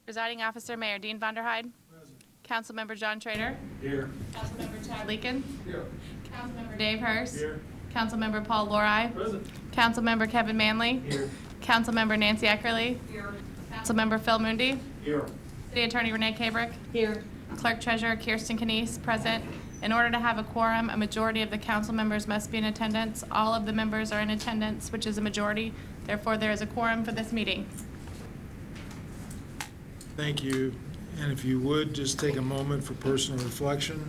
Presiding Officer Mayor Dean Vonderhyde. Present. Councilmember John Trader. Here. Councilmember Chad Leakin. Here. Councilmember Dave Hurst. Here. Councilmember Paul Lori. Present. Councilmember Kevin Manley. Here. Councilmember Nancy Eckerly. Here. Councilmember Phil Mundi. Here. City Attorney Renee Kabrick. Here. Clerk Treasurer Kirsten Canese, present. In order to have a quorum, a majority of the council members must be in attendance. All of the members are in attendance, which is a majority. Therefore, there is a quorum for this meeting. Thank you. And if you would, just take a moment for personal reflection.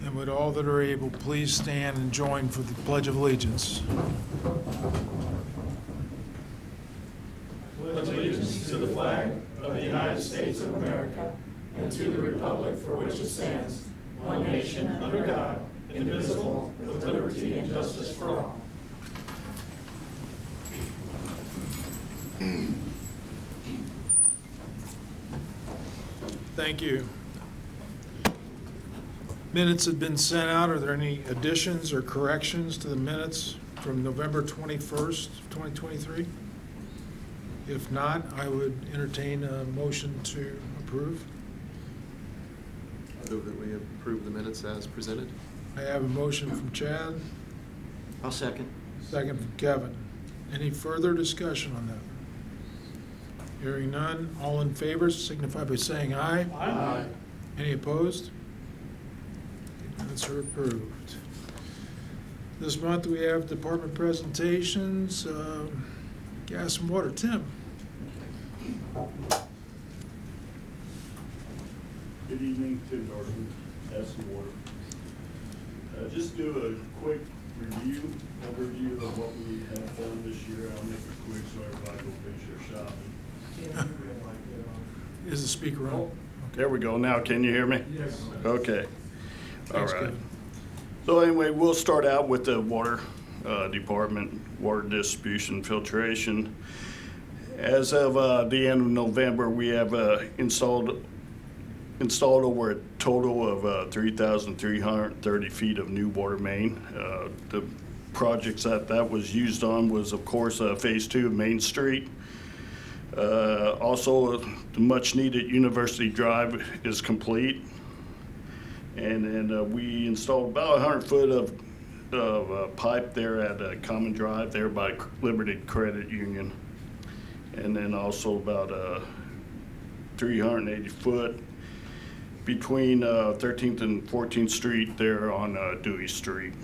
And would all that are able, please stand and join for the Pledge of Allegiance. Pledge allegiance to the flag of the United States of America and to the republic for which it stands, one nation under God, indivisible, with liberty and justice for all. Thank you. Minutes have been sent out. Are there any additions or corrections to the minutes from November 21st, 2023? If not, I would entertain a motion to approve. I move that we approve the minutes as presented. I have a motion from Chad, I'll second. second from Kevin. Any further discussion on that? Hearing none, all in favor signify by saying aye. Aye. Any opposed? Minutes are approved. This month we have department presentations, gas and water. Tim? Good evening, Tim Dorsman, Gas and Water. Just do a quick overview of what we have done this year. I'll make it quick so everybody will finish their shopping. Is the speaker on? There we go. Now, can you hear me? Yes. Okay. All Thanks, right. Kevin. So anyway, we'll start out with the water department, water distribution, filtration. As of the end of November, we have installed over a total of 3,330 feet of new water main. The projects that was used on was, of course, Phase 2 of Main Street. Also, the much-needed University Drive is complete. And then we installed about 100 foot of pipe there at Common Drive there by Liberty Credit Union. And then also about 380 foot between 13th and 14th Street there on Dewey Street.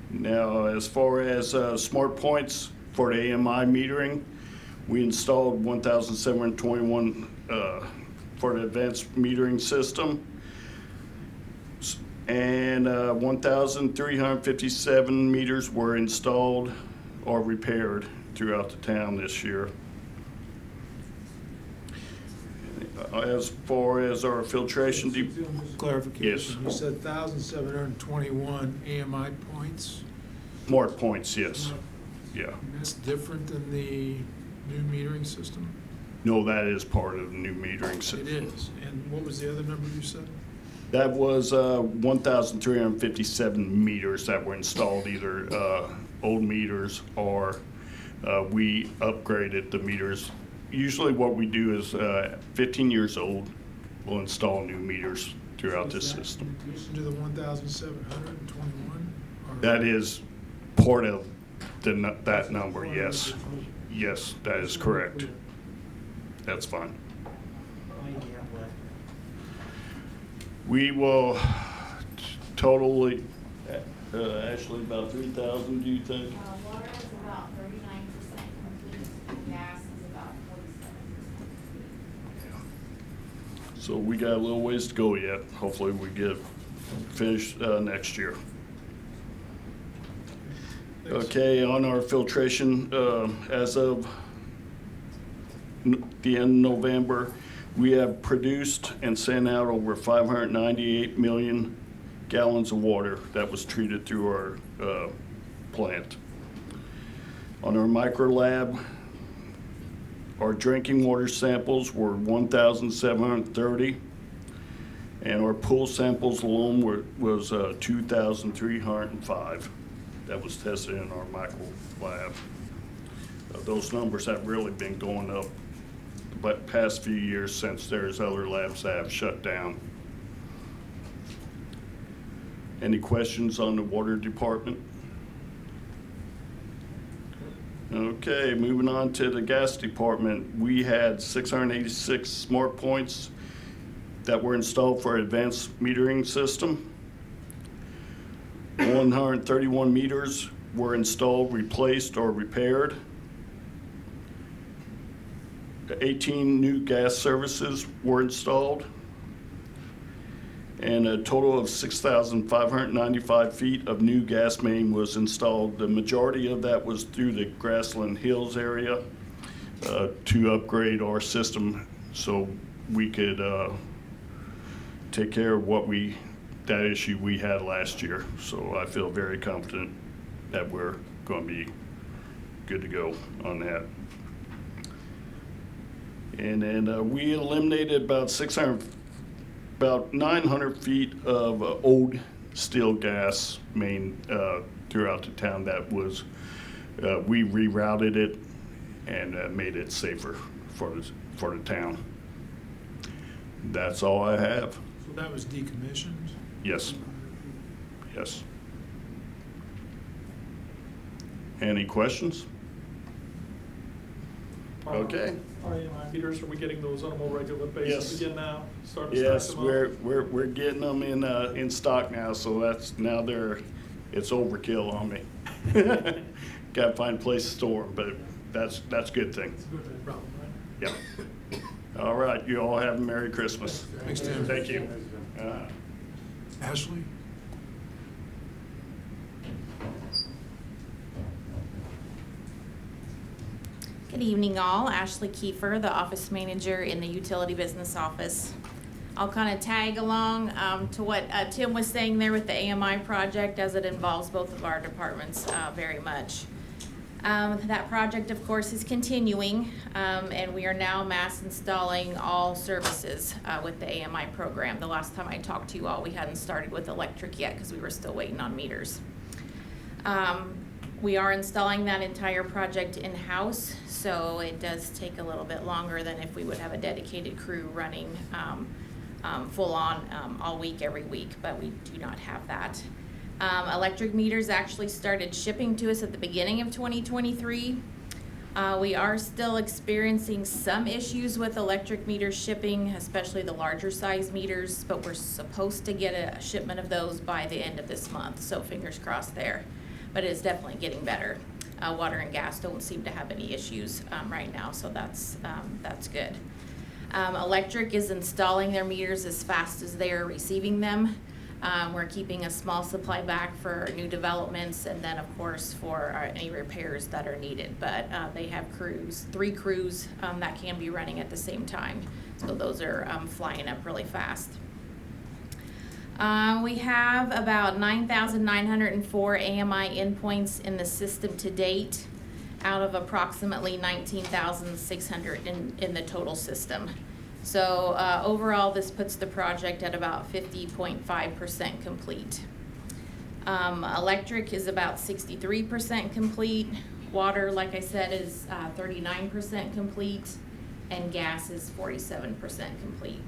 Now, as far as smart points for the AMI metering, we installed 1,721 for the advanced metering system, and 1,357 meters were installed or repaired throughout the town this year. As far as our filtration, Clarification. Yes. You said 1,721 AMI points? smart points, yes, yeah. That's different than the new metering system? No, that is part of the new metering It system. is. And what was the other number you said? That was 1,357 meters that were installed, either old meters or we upgraded the meters. Usually what we do is 15 years old, we'll install new meters throughout this system. In addition to the 1,721? That is part of that number, yes. Yes, that is correct. That's fine. We will totally, actually about 3,000, do you think? Water is about 39% complete, and gas is about 47%. So we got a little ways to go yet. Hopefully we get finished next year. Okay, on our filtration, as of the end of November, we have produced and sent out over 598 million gallons of water that was treated through our plant. On our micro lab, Our drinking water samples were 1,730, and our pool samples alone was 2,305. That was tested in our micro lab. Those numbers have really been going up the past few years since there's other labs that have shut down. Any questions on the water department? Okay, moving on to the gas department. We had 686 smart points that were installed for our advanced metering system. 131 meters were installed, replaced, or repaired. 18 new gas services were installed, and a total of 6,595 feet of new gas main was installed. The majority of that was through the Grassland Hills area to upgrade our system so we could take care of that issue we had last year. So I feel very confident that we're going to be good to go on that. And then we eliminated about 900 feet of old steel gas main throughout the town. That was, we rerouted it and made it safer for the town. That's all I have. So that was decommissioned? Yes. Yes. Any questions? Okay. Our AMI meters, are we getting those on a more regular basis Yes. again now? Starting to Yes, stack them up? we're getting them in stock now, so it's overkill on me. Got to find a place to store them, but that's a good thing. It's a good thing, problem, right? Yep. All right, you all have a Merry Christmas. Thanks, Tim. Thank you. Ashley? Good evening, all. Ashley Kiefer, the office manager in the utility business office. I'll kind of tag along to what Tim was saying there with the AMI project, as it involves both of our departments very much. That project, of course, is continuing, and we are now mass installing all services with the AMI program. The last time I talked to you all, we hadn't started with electric yet because we were still waiting on meters. We are installing that entire project in-house, so it does take a little bit longer than if we would have a dedicated crew running full on all week, every week, but we do not have that. Electric meters actually started shipping to us at the beginning of 2023. We are still experiencing some issues with electric meter shipping, especially the larger size meters, but we're supposed to get a shipment of those by the end of this month, so fingers crossed there. But it's definitely getting better. Water and gas don't seem to have any issues right now, so that's good. Electric is installing their meters as fast as they are receiving them. We're keeping a small supply back for new developments and then, of course, for any repairs that are needed. But they have crews, 3 crews that can be running at the same time. So those are flying up really fast. We have about 9,904 AMI endpoints in the system to date, out of approximately 19,600 in the total system. So overall, this puts the project at about 50.5% complete. Electric is about 63% complete. Water, like I said, is 39% complete, and gas is 47% complete.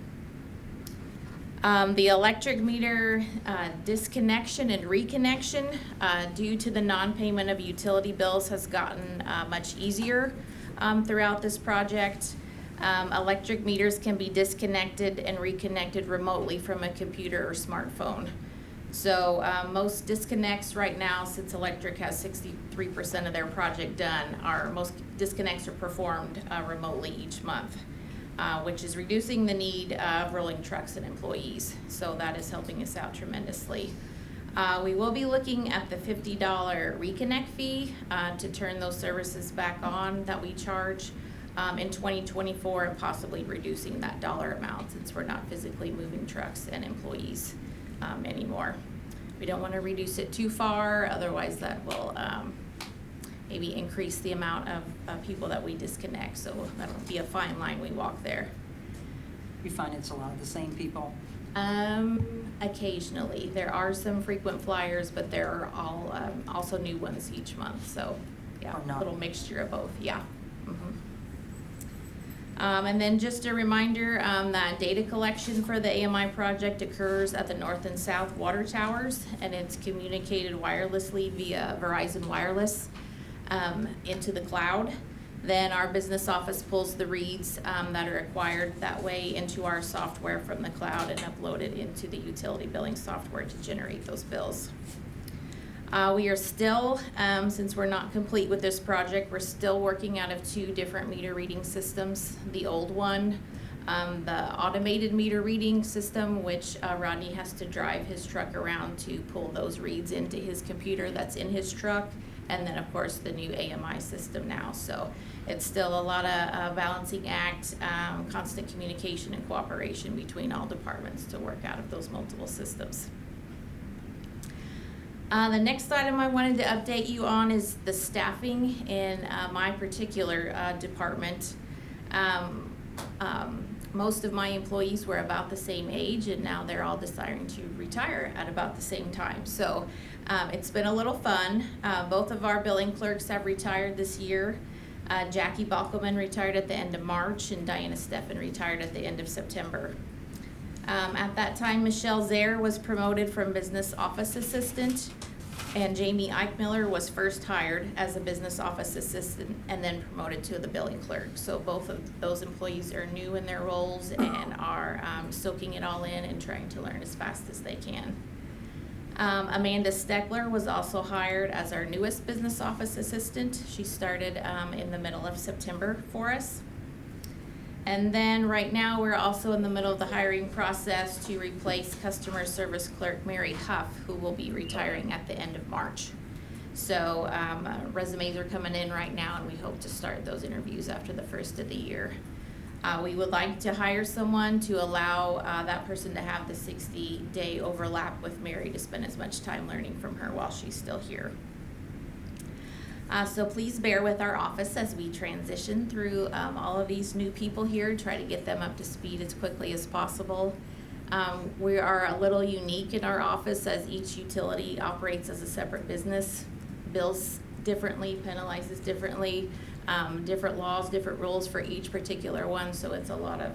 The electric meter disconnection and reconnection due to the non-payment of utility bills has gotten much easier throughout this project. Electric meters can be disconnected and reconnected remotely from a computer or smartphone. So most disconnects right now, since electric has 63% of their project done, most disconnects are performed remotely each month. Which is reducing the need of rolling trucks and employees. So that is helping us out tremendously. We will be looking at the $50 reconnect fee to turn those services back on that we charge in 2024, and possibly reducing that dollar amount since we're not physically moving trucks and employees anymore. We don't want to reduce it too far, otherwise that will maybe increase the amount of people that we disconnect. So that'll be a fine line we walk there. You find it's a lot of the same people? Occasionally. There are some frequent flyers, but there are all also new ones each month. So yeah, Or a not. little mixture of both, yeah. And then just a reminder that data collection for the AMI project occurs at the north and south water towers, and it's communicated wirelessly via Verizon Wireless into the cloud. Then our business office pulls the reads that are acquired that way into our software from the cloud and upload it into the utility billing software to generate those bills. We are still, since we're not complete with this project, we're still working out of 2 different meter reading systems. The old one, the automated meter reading system, which Rodney has to drive his truck around to pull those reads into his computer that's in his truck. And then, of course, the new AMI system now. So it's still a lot of balancing act, constant communication and cooperation between all departments to work out of those multiple systems. The next item I wanted to update you on is the staffing in my particular department. Most of my employees were about the same age, and now they're all desiring to retire at about the same time. So it's been a little fun. Both of our billing clerks have retired this year. Jackie Balkelman retired at the end of March, and Diana Steffen retired at the end of September. At that time, Michelle Zaire was promoted from business office assistant, and Jamie Eichmiller was first hired as a business office assistant and then promoted to the billing clerk. So both of those employees are new in their roles and are soaking it all in and trying to learn as fast as they can. Amanda Steckler was also hired as our newest business office assistant. She started in the middle of September for us. And then right now, we're also in the middle of the hiring process to replace customer service clerk Mary Huff, who will be retiring at the end of March. So resumes are coming in right now, and we hope to start those interviews after the first of the year. We would like to hire someone to allow that person to have the 60-day overlap with Mary to spend as much time learning from her while she's still here. So please bear with our office as we transition through all of these new people here, try to get them up to speed as quickly as possible. We are a little unique in our office as each utility operates as a separate business, bills differently, penalizes differently, different laws, different rules for each particular one, so it's a lot of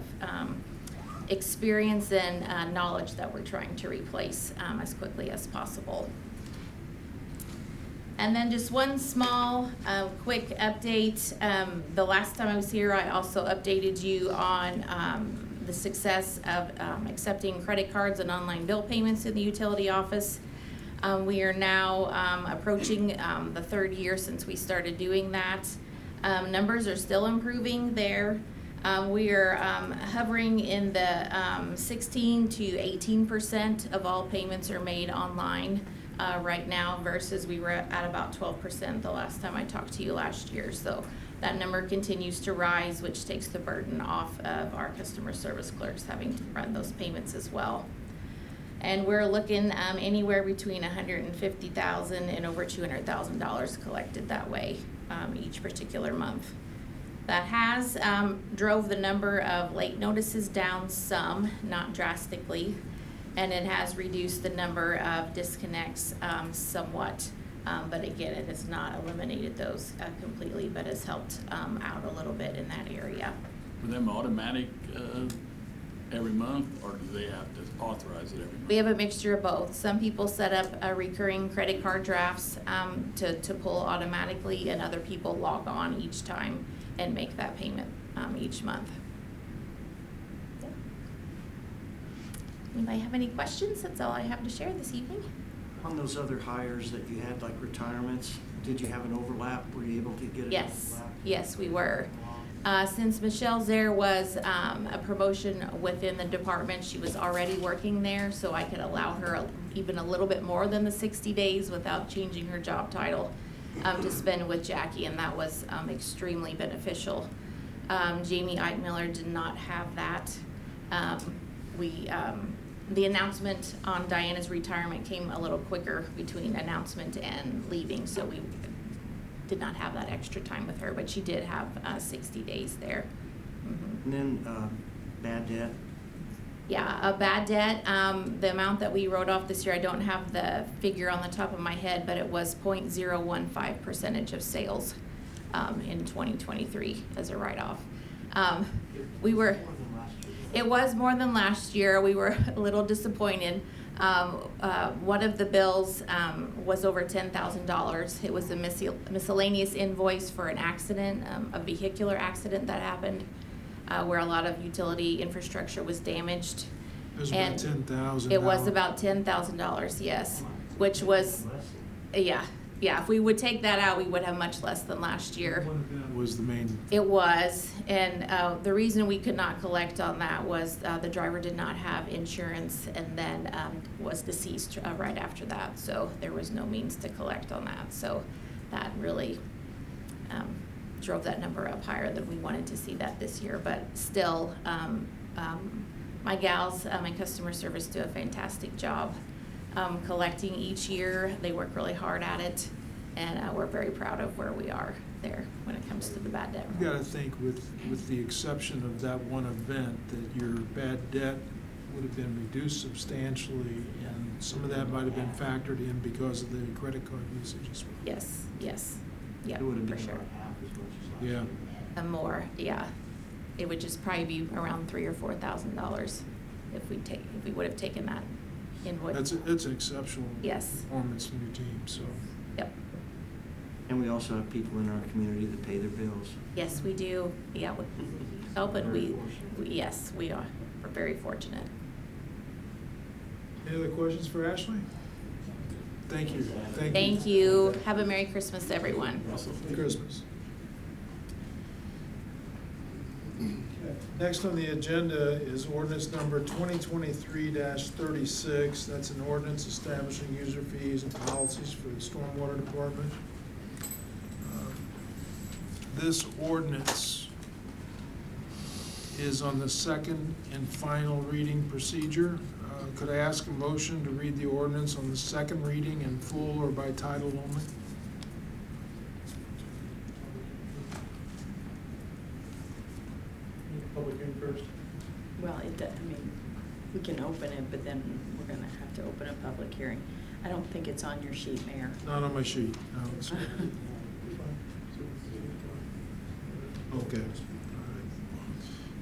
experience and knowledge that we're trying to replace as quickly as possible. And then just one small, quick update. The last time I was here, I also updated you on the success of accepting credit cards and online bill payments in the utility office. We are now approaching the 3rd year since we started doing that. Numbers are still improving there. We are hovering in the 16 to 18% of all payments are made online. Right now versus we were at about 12% the last time I talked to you last year. So that number continues to rise, which takes the burden off of our customer service clerks having to run those payments as well. And we're looking anywhere between $150,000 and over $200,000 collected that way each particular month. That has drove the number of late notices down some, not drastically. And it has reduced the number of disconnects somewhat. But again, it has not eliminated those completely, but has helped out a little bit in that area. For them automatic every month, or do they have to authorize it every month? We have a mixture of both. Some people set up recurring credit card drafts to pull automatically, and other people log on each time and make that payment each month. Anybody have any questions? That's all I have to share this evening. On those other hires that you had, like retirements, did you have an overlap? Were you able to get an Yes, overlap? yes, we were. Since Michelle Zaire was a promotion within the department, she was already working there, so I could allow her even a little bit more than the 60 days without changing her job title to spend with Jackie, and that was extremely beneficial. Jamie Eichmiller did not have that. The announcement on Diana's retirement came a little quicker between announcement and leaving, so we did not have that extra time with her, but she did have 60 days there. Mhm. And then bad debt, Yeah, a bad debt, the amount that we wrote off this year, I don't have the figure on the top of my head, but it was 0.015% of sales in 2023 as a write-off. It was more than last year. We were a little disappointed. One of the bills was over $10,000. It was a miscellaneous invoice for an accident, a vehicular accident that happened, where a lot of utility infrastructure was damaged. It was about $10,000. It was about $10,000, yes, which was, yeah. If we would take that out, we would have much less than last year. That was the main. It was, and the reason we could not collect on that was the driver did not have insurance and then was deceased right after that, so there was no means to collect on that. So that really drove that number up higher than we wanted to see that this year, but still, my gals, my customer service do a fantastic job collecting each year. They work really hard at it, and we're very proud of where we are there when it comes to the bad debt. You gotta think with the exception of that one event, that your bad debt would have been reduced substantially, and some of that might have been factored in because of the credit card usage as well. Yes, yeah, it would have for been sure. about half as much as last Yeah. year. And more, yeah. It would just probably be around $3,000 or $4,000 if we would have taken that invoice. That's an exceptional Yes. performance from your team, so. Yep. And we also have people in our community that pay their bills. Yes, we do. Yeah, we help, and yes, we are. We're very fortunate. Any other questions for Ashley? Thank you. Thank you. Have a Merry Christmas, everyone. Merry Christmas. Next on the agenda is ordinance number 2023-36. That's an ordinance establishing user fees and policies for the stormwater department. This ordinance is on the second and final reading procedure. Could I ask a motion to read the ordinance on the second reading in full or by title only? Public hearing first. Well, we can open it, but then we're gonna have to open a public hearing. I don't think it's on your sheet, Mayor. Not on my sheet. No, it's not. Okay.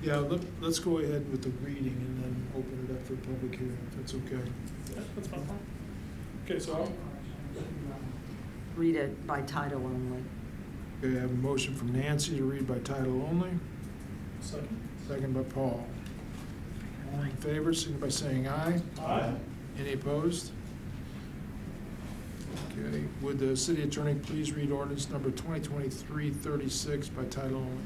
Yeah, let's go ahead with the reading and then open it up for public hearing, if that's okay. Yeah, that's fine. Okay, so Read it by title only. Okay, I have a motion from Nancy to read by title only, second. second by Paul. All in favor, signify by saying aye. Aye. Any opposed? Okay, would the city attorney please read ordinance number 2023-36 by title only?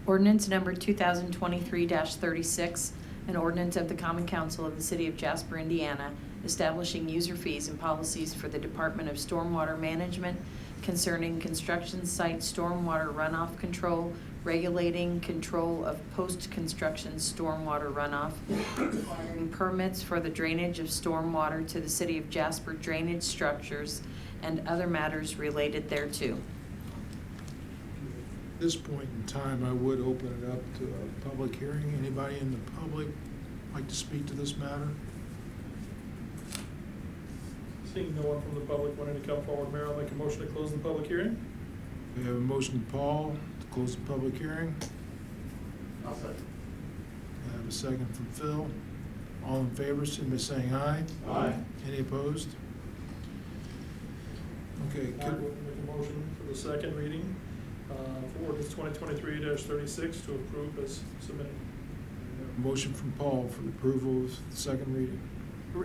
Ordinance number 2023-36, an ordinance of the Common Council of the City of Jasper, Indiana, establishing user fees and policies for the Department of Stormwater Management concerning construction site stormwater runoff control, regulating control of post-construction stormwater runoff, requiring permits for the drainage of stormwater to the City of Jasper drainage structures, and other matters related thereto. At this point in time, I would open it up to a public hearing. Anybody in the public like to speak to this matter? Seeing no one from the public wanting to come forward, Mayor, I'll make a motion to close the public hearing. We have a motion from Paul to close the public hearing. I'll second. I have a second from Phil. All in favor, signify by saying aye. Aye. Any opposed? Okay, I could, will make a motion for the second reading for ordinance 2023-36 to approve as submitted. motion from Paul for the approval of the second reading.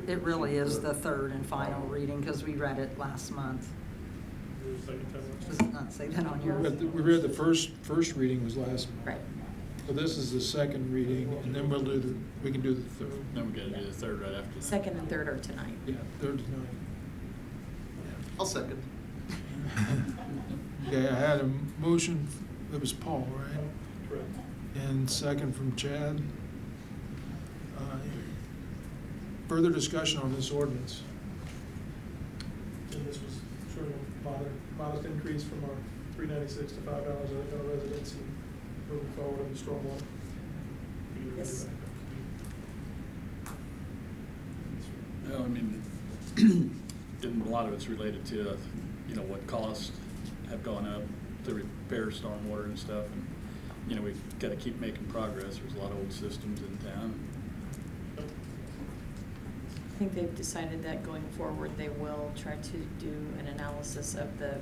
It really is the third and final reading because we read it last month. The second time. Does it not say that on We yours? read the first reading was last month. Right. So this is the second reading, and then we can do the third. Then we gotta do the third right after that. Second and third are tonight. Yeah, third tonight. I'll second. Okay, I had a motion, it was Paul, right? Correct. And second from Chad. Further discussion on this ordinance? And this was sort of a modest increase from our $396 to $5, I think, on residents and moving forward on the stormwater. Yes. No, I mean, and a lot of it's related to, you know, what costs have gone up to repair stormwater and stuff. And, you know, we've got to keep making progress. There's a lot of old systems in town. I think they've decided that going forward, they will try to do an analysis of the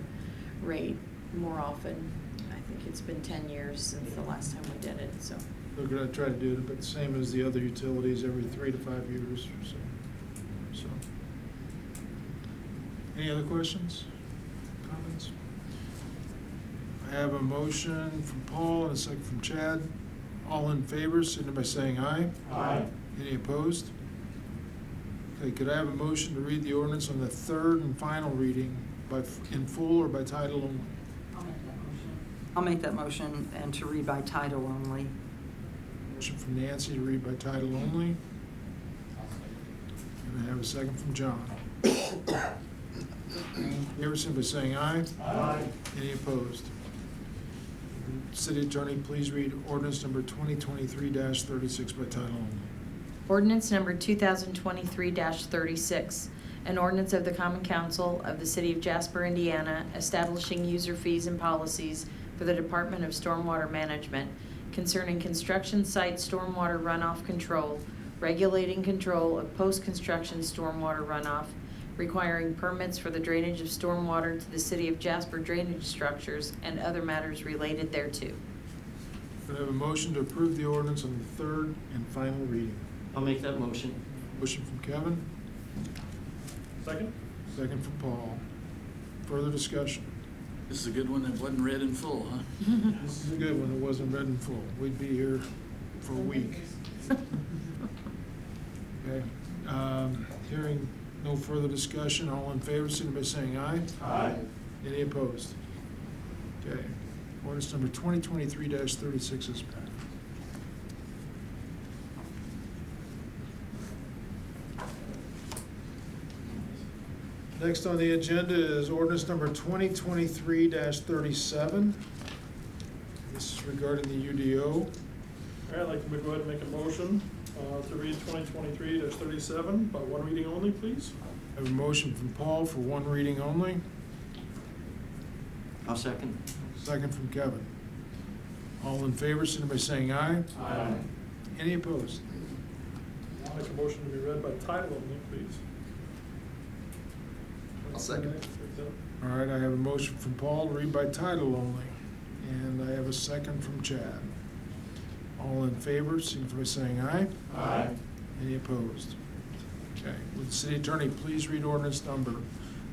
rate more often. I think it's been 10 years since the last time we did it, so. They're gonna try to do it, but the same as the other utilities, every 3 to 5 years or so. Any other questions, comments? I have a motion from Paul and a second from Chad. All in favor, signify by saying aye. Aye. Any opposed? Okay, could I have a motion to read the ordinance on the third and final reading in full or by title only? I'll make that motion and to read by title only. Motion from Nancy to read by title only. And I have a second from John. Everson by saying aye. Aye. Any opposed? City Attorney, please read ordinance number 2023-36 by title only. Ordinance number 2023-36, an ordinance of the Common Council of the City of Jasper, Indiana, establishing user fees and policies for the Department of Stormwater Management concerning construction site stormwater runoff control, regulating control of post-construction stormwater runoff, requiring permits for the drainage of stormwater to the City of Jasper drainage structures, and other matters related thereto. Could I have a motion to approve the ordinance on the third and final reading? I'll make that motion. Motion from Kevin, Second? second from Paul. Further discussion? This is a good one that wasn't read in full, huh? This is a good one. It wasn't read in full. We'd be here for a week. Okay. Hearing no further discussion, all in favor, signify by saying aye. Aye. Any opposed? Okay. Ordinance number 2023-36 is passed. Next on the agenda is ordinance number 2023-37. This is regarding the UDO. All right, I'd like to go ahead and make a motion to read 2023-37 by one reading only, please. I have a motion from Paul for one reading only, I'll second. second from Kevin. All in favor, signify by saying aye. Aye. Any opposed? I'll make a motion to be read by title only, please. I'll second. All right, I have a motion from Paul to read by title only, and I have a second from Chad. All in favor, signify by saying aye. Aye. Any opposed? Okay, would the city attorney please read ordinance number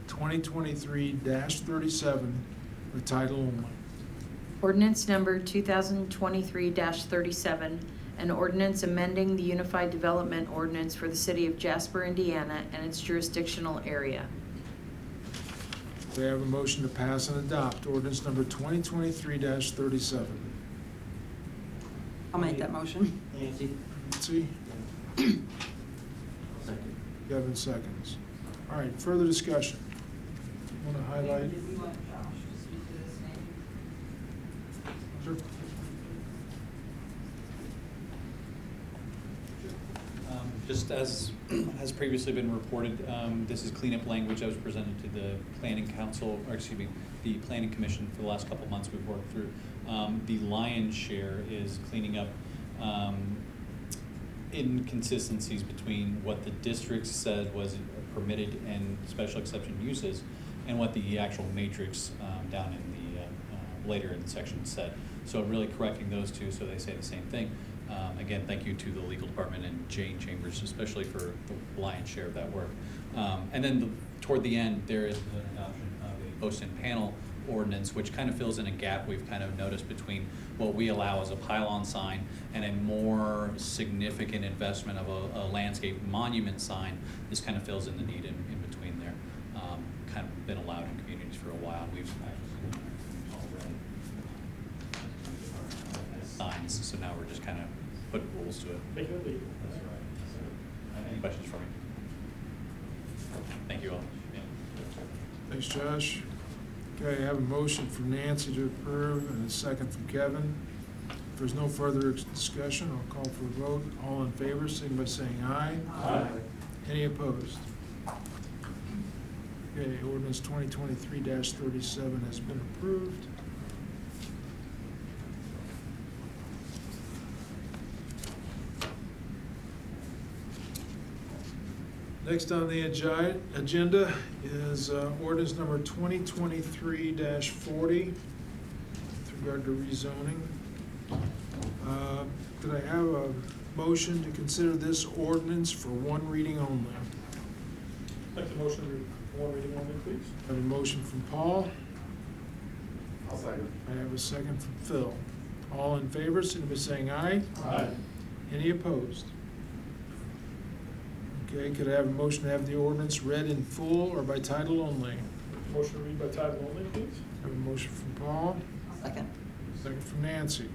2023-37 by title only? Ordinance number 2023-37, an ordinance amending the Unified Development Ordinance for the City of Jasper, Indiana, and its jurisdictional area. Do I have a motion to pass and adopt ordinance number 2023-37? I'll make that motion. Nancy? See, Second. Kevin seconds. All right, further discussion. Want to highlight? Sure. Just as has previously been reported, this is cleanup language that was presented to the Planning Council, or excuse me, the Planning Commission for the last couple of months we've worked through. The lion's share is cleaning up inconsistencies between what the district said was permitted and special exception uses and what the actual matrix down in the later in the section said. So really correcting those two so they say the same thing. Again, thank you to the legal department and Jane Chambers, especially for the lion's share of that work. And then toward the end, there is an adoption of a post-in panel ordinance, which kind of fills in a gap we've kind of noticed between what we allow as a pylon sign and a more significant investment of a landscape monument sign. This kind of fills in the need in between there. Kind of been allowed in communities for a while. We've signs, so now we're just kind of putting rules to it. Make it legal. Any questions for me? Thank you all. Thanks, Josh. Okay, I have a motion from Nancy to approve and a second from Kevin. If there's no further discussion, I'll call for a vote. All in favor, signify by saying aye. Aye. Any opposed? Okay, ordinance 2023-37 has been approved. Next on the agenda is ordinance number 2023-40 with regard to rezoning. Could I have a motion to consider this ordinance for one reading only? Make the motion for one reading only, please. I have a motion from Paul. I'll second. I have a second from Phil. All in favor, signify by saying aye. Aye. Any opposed? Okay, could I have a motion to have the ordinance read in full or by title only? Motion to read by title only, please. I have a motion from Paul, Second. second from Nancy.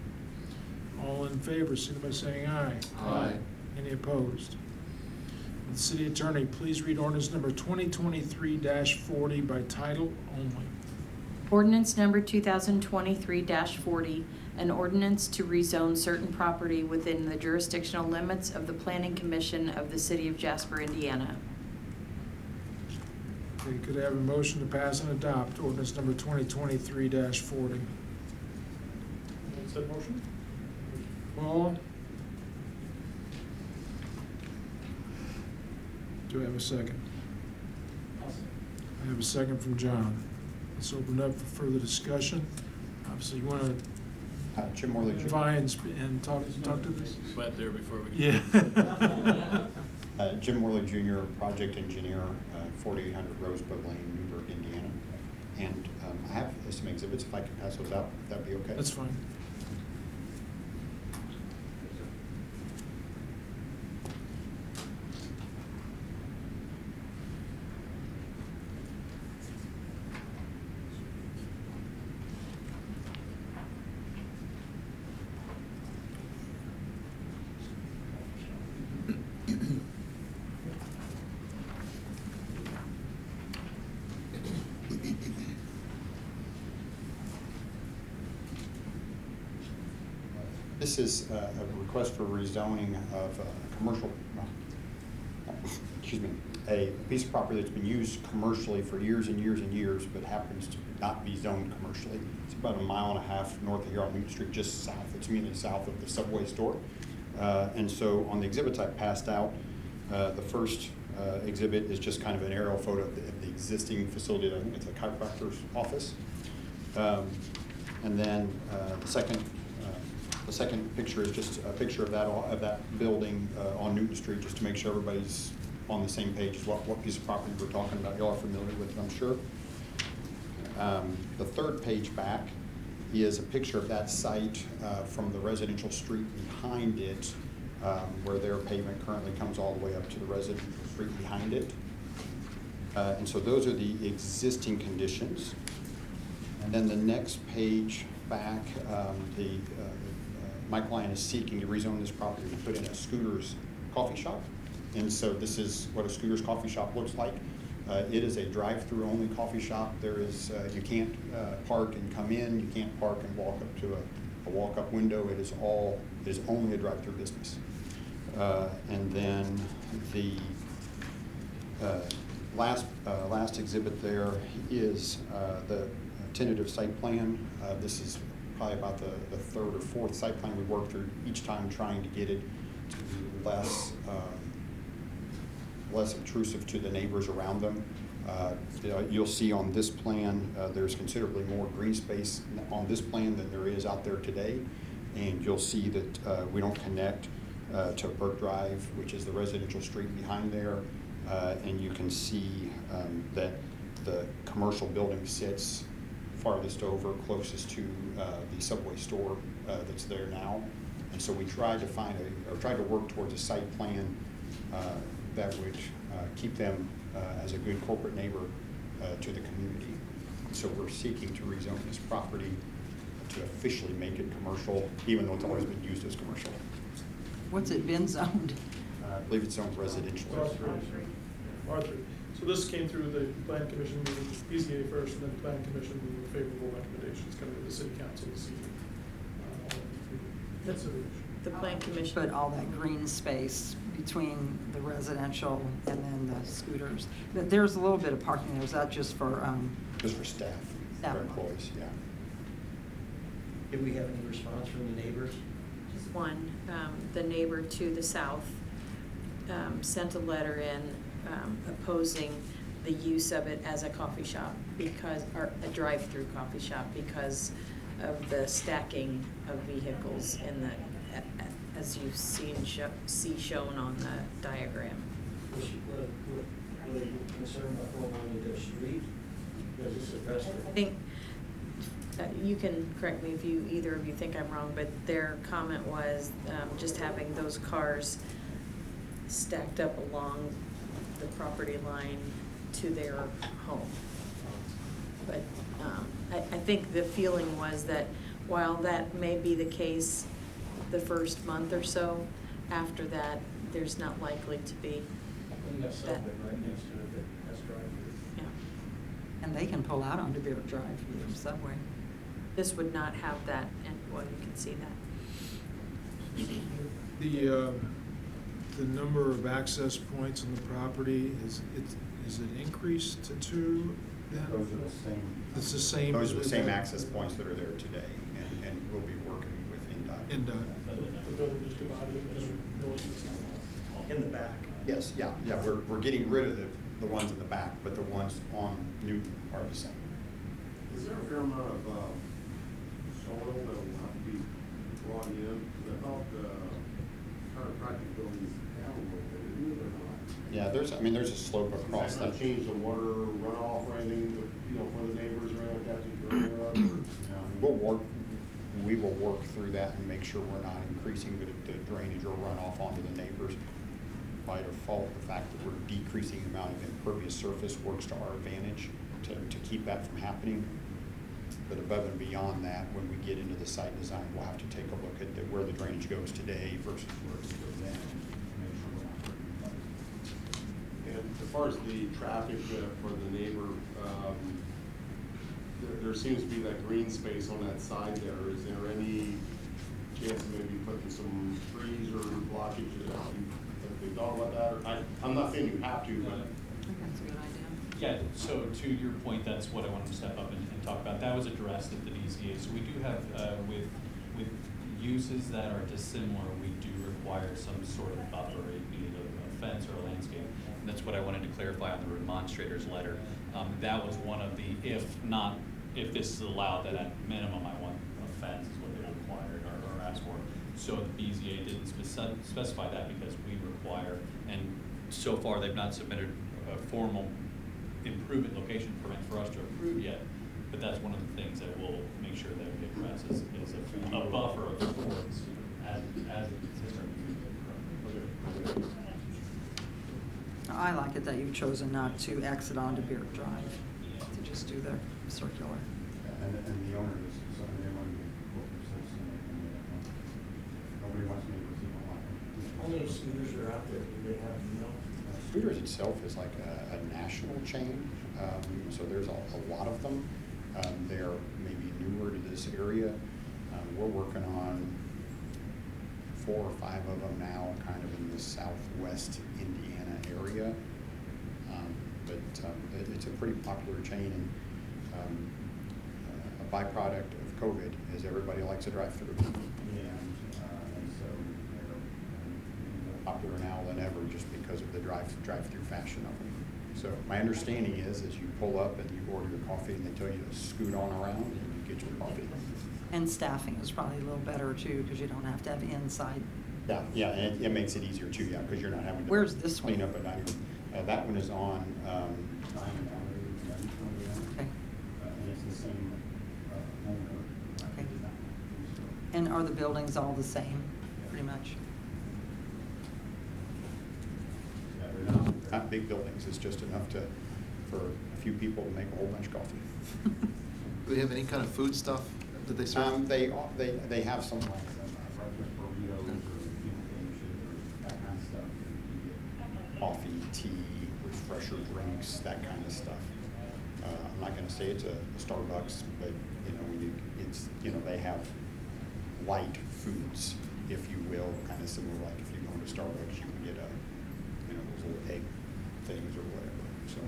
All in favor, signify by saying aye. Aye. Any opposed? Would the city attorney please read ordinance number 2023-40 by title only? Ordinance number 2023-40, an ordinance to rezone certain property within the jurisdictional limits of the Planning Commission of the City of Jasper, Indiana. Okay, could I have a motion to pass and adopt ordinance number 2023-40? Said motion? Paul? Do I have a second? I have a second from John. Let's open it up for further discussion. Obviously, you want to Jim Morley, invite and talk to this? Went there before we. Yeah. Jim Morley Jr., project engineer, 4800 Rosebud Lane, Newburgh, Indiana. And I have some exhibits, if I could pass those out, if that'd be okay? That's fine. This is a request for rezoning of a commercial, excuse me, a piece of property that's been used commercially for years and years and years, but happens to not be zoned commercially. It's about 1.5 miles north of here on Newton Street, just south. It's immediately south of the Subway store. And so on the exhibits I passed out, the first exhibit is just kind of an aerial photo of the existing facility. I think it's a chiropractor's office. And then the second picture is just a picture of that building on Newton Street, just to make sure everybody's on the same page as what piece of property we're talking about. Y'all are familiar with it, I'm sure. The third page back is a picture of that site from the residential street behind it, where their pavement currently comes all the way up to the residential street behind it. And so those are the existing conditions. And then the next page back, my client is seeking to rezone this property to put in a Scooter's coffee shop. And so this is what a Scooter's coffee shop looks like. It is a drive-through only coffee shop. There is, you can't park and come in, you can't park and walk up to a walk-up window. It is only a drive-through business. And then the last exhibit there is the tentative site plan. This is probably about the third or fourth site plan we worked through, each time trying to get it to be less obtrusive to the neighbors around them. You'll see on this plan, there's considerably more green space on this plan than there is out there today. And you'll see that we don't connect to Burke Drive, which is the residential street behind there. And you can see that the commercial building sits farthest over, closest to the Subway store that's there now. And so we tried to work towards a site plan that would keep them as a good corporate neighbor to the community. So we're seeking to rezone this property to officially make it commercial, even though it's always been used as commercial. What's it been zoned? I believe it's zoned residential. R3. So So this came through the plan commission, the BZA first, and then the plan commission, the favorable recommendations coming to the city council this evening. All in consideration. The plan commission. But all that green space between the residential and then the scooters. There's a little bit of parking there. Is that just for, Just for staff, Staff. for employees, yeah. Did we have any response from the neighbors? Just one, the neighbor to the south sent a letter in opposing the use of it as a coffee shop because, or a drive-through coffee shop because of the stacking of vehicles in the, as you've see shown on the diagram. Were they concerned about going onto their street? Because it's a restaurant. I think, you can correct me if either of you think I'm wrong, but their comment was just having those cars stacked up along the property line to their home. But I think the feeling was that while that may be the case the first month or so, after that, there's not likely to be. You got something right next to it that has drive-through. Yeah. and they can pull out onto their drive through the subway. This would not have that, and well, you can see that. The number of access points on the property, is it increased to 2 then? Those are the same. It's the same. Those as are the we've same had? access points that are there today, and we'll be working with NDOT. The building is divided into north and south. In the back. Yes, yeah, we're getting rid of the ones in the back, but the ones on Newton are the same. Is there a fair amount of soil that will have to be brought in? Because I thought chiropractic buildings have a little bit, isn't it, or not? Yeah, there's a slope across Does that that. change the water runoff or anything, for the neighbors or anything like that you're aware of? We will work through that and make sure we're not increasing the drainage or runoff onto the neighbors. By default, the fact that we're decreasing the amount of impervious surface works to our advantage to keep that from happening. But above and beyond that, when we get into the site design, we'll have to take a look at where the drainage goes today versus where it's going then. Make sure we're not hurting anybody. And as far as the traffic for the neighbor, there seems to be that green space on that side there. Is there any chance of maybe putting some trees or blockage? Have we thought about that? Or I'm not saying you have to, but. I think that's a good idea. Yeah, so to your point, that's what I wanted to step up and talk about. That was addressed at the DCA. So we do have, with uses that are dissimilar, we do require some sort of buffer, be it a fence or a landscape. And that's what I wanted to clarify on the remonstrator's letter. That was one of the, if this is allowed, that at minimum I want a fence is what they required or asked for. So the BZA didn't specify that because we require, and so far they've not submitted a formal improvement location permit for us to approve yet, but that's one of the things that we'll make sure that we address is a buffer of sorts as I like it that you've chosen not to exit onto Beer Drive, to just do the circular. And the owner is, so they want to be nobody wants me to see How many scooters are out there? Do they have, Scooters itself is like a national chain, so there's a lot of them. They're maybe newer to this area. We're working on 4 or 5 of them now, kind of in the southwest Indiana area. But it's a pretty popular chain, and a byproduct of COVID is everybody likes a drive-through. And so they're more popular now than ever just because of the drive-through fashion of them. So my understanding is you pull up and you order your coffee and they tell you to scoot on around and you get your coffee. And staffing is probably a little better too, because you don't have to have inside. Yeah, and it makes it easier too, yeah, because you're not having to Where's this clean one? up a dining room. That one is on, Okay. and it's the same owner. Okay. And are the buildings all the same, pretty much? Yeah, they're not big buildings, it's just enough for a few people to make a whole bunch of coffee. Do they have any kind of food stuff that they serve? They have some like breakfast burritos or that kind of stuff. Coffee, tea, fresher drinks, that kind of stuff. I'm not gonna say it's a Starbucks, but, they have light foods, if you will, kind of similar, like if you go into Starbucks, you can get those little egg things or whatever, so.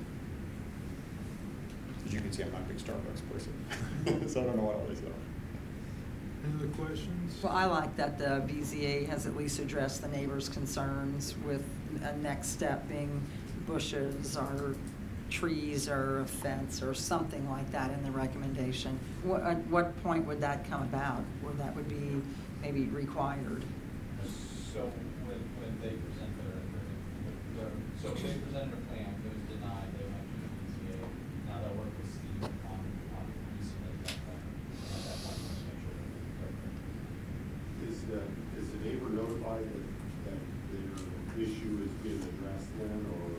As you can see, I'm not a big Starbucks person, so I don't know what all this is. Any other questions? Well, I like that the BZA has at least addressed the neighbors' concerns with a next step being bushes or trees or a fence or something like that in the recommendation. At what point would that come about, where that would be maybe required? So when they present so if they presented a plan, it was denied, they went to the BZA. Now they'll work with Steve on resubmitting that plan. And at that point, let's make sure that Is the neighbor notified that their issue is being addressed then, or?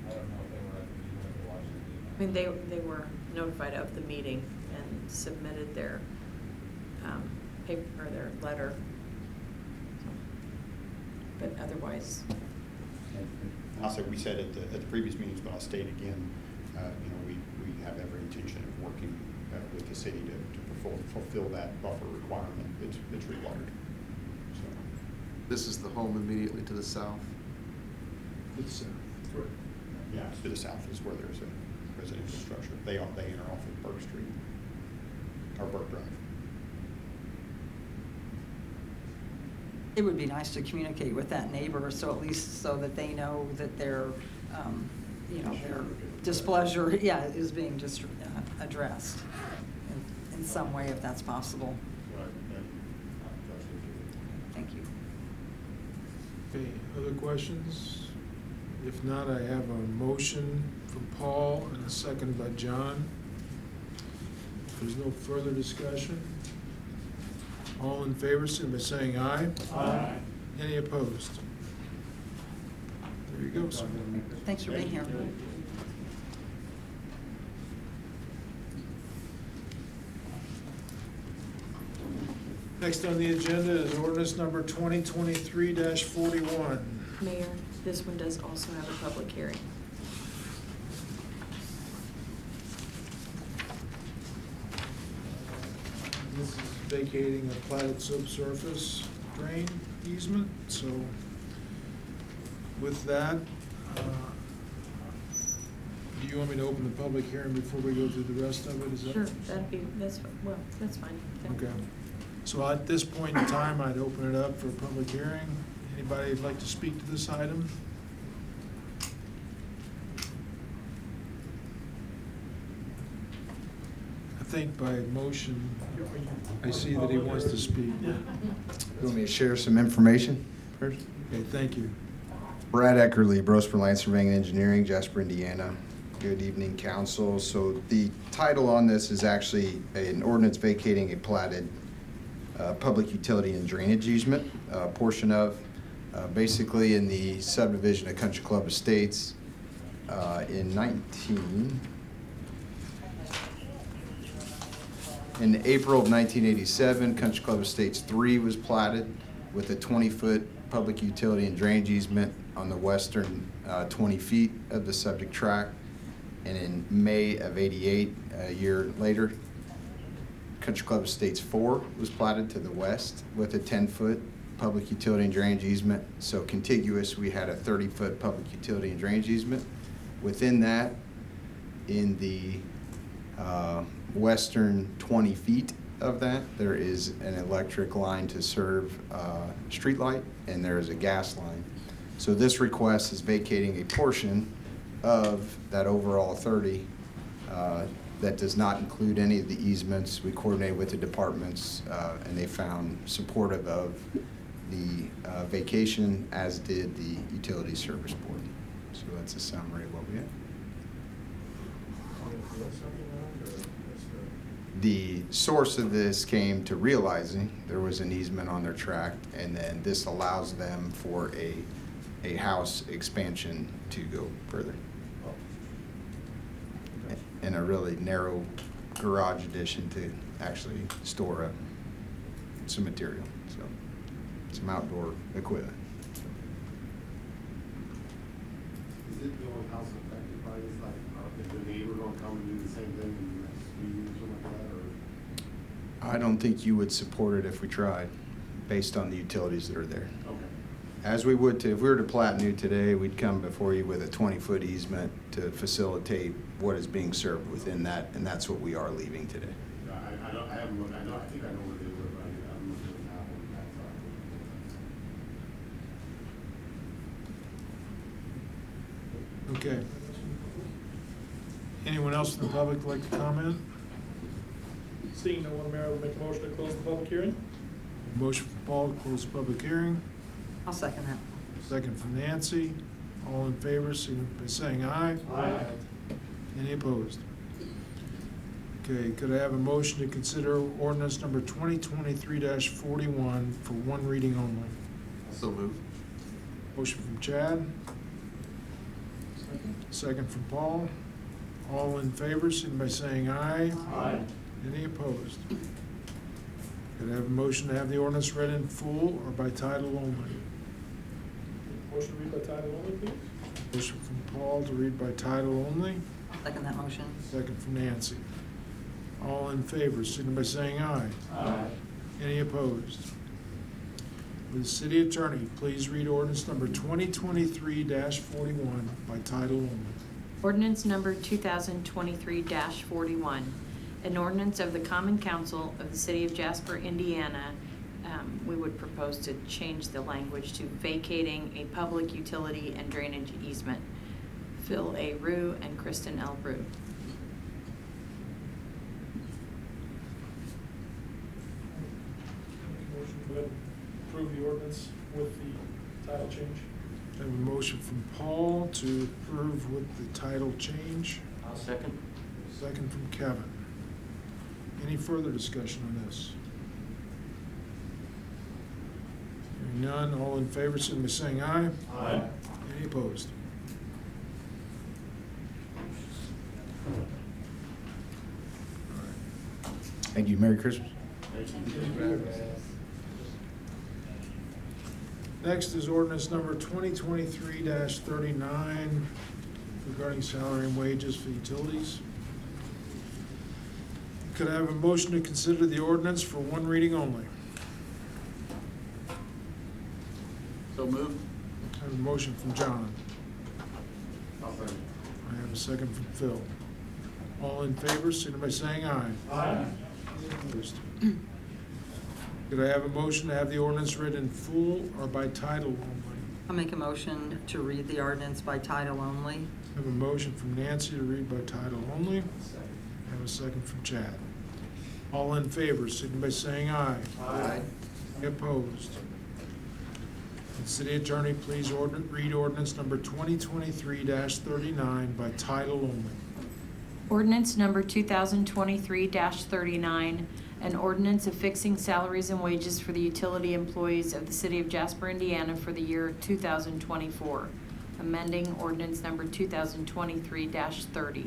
I don't know if they were at the meeting or if they watched the meeting. I mean, they were notified of the meeting and submitted their paper, or their letter. But otherwise. I'll say, we said at the previous meetings, but I'll state again, we have every intention of working with the city to fulfill that buffer requirement. It's required. So. This is the home immediately to the south. It's Yeah, to the south is where there's a residential structure. They enter off of Burke Street, or Burke Drive. It would be nice to communicate with that neighbor, so at least so that they know that their, their displeasure, is being just addressed in some way, if that's possible. Thank you. Okay, other questions? If not, I have a motion from Paul and a second by John. If there's no further discussion, all in favor, signify by saying aye. Aye. Any opposed? There you go, sir. Thanks for being here. Next on the agenda is ordinance number 2023-41. Mayor, this one does also have a public hearing. This is vacating a platted subsurface drain easement, so with that, do you want me to open the public hearing before we go through the rest of it? Is that? Sure, that's fine. Okay. So at this point in time, I'd open it up for a public hearing. Anybody who'd like to speak to this item? I think by motion, I see that he wants to speak. You want me to share some information first? Okay, thank you. Brad Eckerly, Brosper Land Surveying and Engineering, Jasper, Indiana. Good evening, council. So the title on this is actually an ordinance vacating a platted public utility and drainage easement portion of, basically in the subdivision of Country Club Estates in April of 1987, Country Club Estates 3 was platted with a 20-foot public utility and drainage easement on the western 20 feet of the subject tract. And in May of '88, a year later, Country Club Estates 4 was platted to the west with a 10-foot public utility and drainage easement. So contiguous, we had a 30-foot public utility and drainage easement. Within that, in the western 20 feet of that, there is an electric line to serve street light, and there is a gas line. So this request is vacating a portion of that overall 30 that does not include any of the easements. We coordinated with the departments, and they found supportive of the vacation, as did the Utility Service Board. So that's a summary of what we have. The source of this came to realizing there was an easement on their tract, and then this allows them for a house expansion to go further. And a really narrow garage addition to actually store some material, so some outdoor equipment. it the only house affected by this? Like, is the neighbor gonna come and do the same thing in the next meeting or something like that, or? I don't think you would support it if we tried, based on the utilities that are there. Okay. As we would if we were to plat new today, we'd come before you with a 20-foot easement to facilitate what is being served within that, and that's what we are leaving today. I don't, I haven't looked, I think I know where they live, but I haven't looked at the map on that side. Okay. Anyone else in the public like to comment? Seeing no one, Mayor, I would make a motion to close the public hearing. Motion for Paul to close the public hearing. I'll second that. Second from Nancy. All in favor, signify by saying aye. Aye. Any opposed? Okay, could I have a motion to consider ordinance number 2023-41 for one reading only? So moved. Motion from Chad. Second from Paul. All in favor, signify by saying aye. Aye. Any opposed? Could I have a motion to have the ordinance read in full or by title only? Motion to read by title only, please. Motion from Paul to read by title only. Second that motion. Second from Nancy. All in favor, signify by saying aye. Aye. Any opposed? Will the city attorney please read ordinance number 2023-41 by title only? Ordinance number 2023-41, an ordinance of the Common Council of the City of Jasper, Indiana. We would propose to change the language to vacating a public utility and drainage easement. Phil A. Rue and Kristen L. Rue. Motion to approve the ordinance with the title change. I have a motion from Paul to approve with the title change. I'll second. Second from Kevin. Any further discussion on this? Hearing none, all in favor, signify by saying aye. Aye. Any opposed? Thank you. Merry Christmas. Next is ordinance number 2023-39 regarding salary and wages for utilities. Could I have a motion to consider the ordinance for one reading only? So moved. I have a motion from John. I'll second. I have a second from Phil. All in favor, signify by saying aye. Aye. Opposed? Could I have a motion to have the ordinance read in full or by title only? I'll make a motion to read the ordinance by title only. I have a motion from Nancy to read by title only. I have a second from Chad. All in favor, signify by saying aye. Aye. Any opposed? Would the city attorney please read ordinance number 2023-39 by title only? Ordinance number 2023-39, an ordinance affixing salaries and wages for the utility employees of the City of Jasper, Indiana for the year 2024, amending ordinance number 2023-30.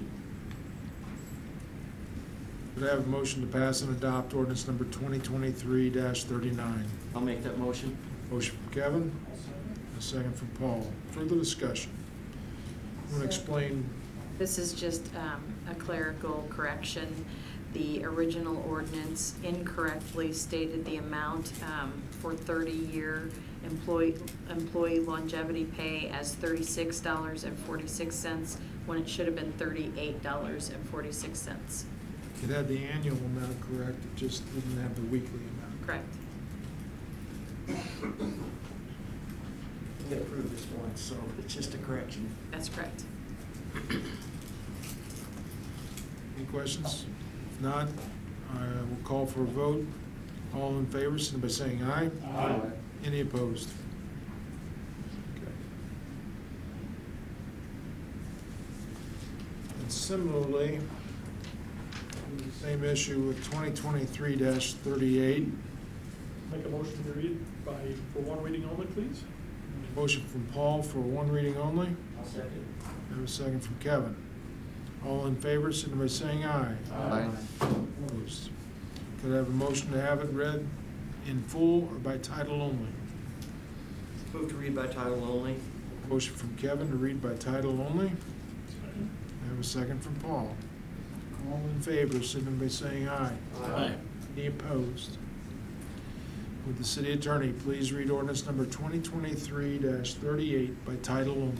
Could I have a motion to pass and adopt ordinance number 2023-39? I'll make that motion. Motion from Kevin, a second from Paul. Further discussion? I'm going to explain. This is just a clerical correction. The original ordinance incorrectly stated the amount for 30-year employee longevity pay as $36.46 when it should have been $38.46. It had the annual amount correct, it just didn't have the weekly amount. Correct. We approved this once, so it's just a correction. That's correct. Any questions? If not, I will call for a vote. All in favor, signify by saying aye. Aye. Any opposed? Okay. And similarly, the same issue with 2023-38. Make a motion to read for one reading only, please. Motion from Paul for one reading only. I'll second. I have a second from Kevin. All in favor, signify by saying aye. Aye. Opposed? Could I have a motion to have it read in full or by title only? Move to read by title only. I Motion from Kevin to read by title only. I have a second from Paul. All in favor, signify by saying aye. Aye. Any opposed? Would the city attorney please read ordinance number 2023-38 by title only?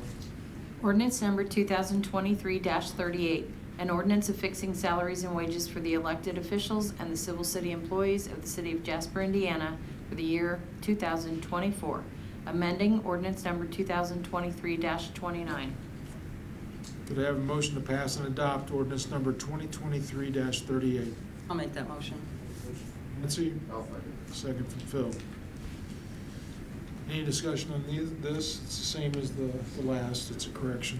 Ordinance number 2023-38, an ordinance affixing salaries and wages for the elected officials and the civil city employees of the city of Jasper, Indiana for the year 2024, amending ordinance number 2023-29. Could I have a motion to pass and adopt ordinance number 2023-38? I'll make that motion. Nancy? Second from Phil. Any discussion on this? It's the same as the last. It's a correction.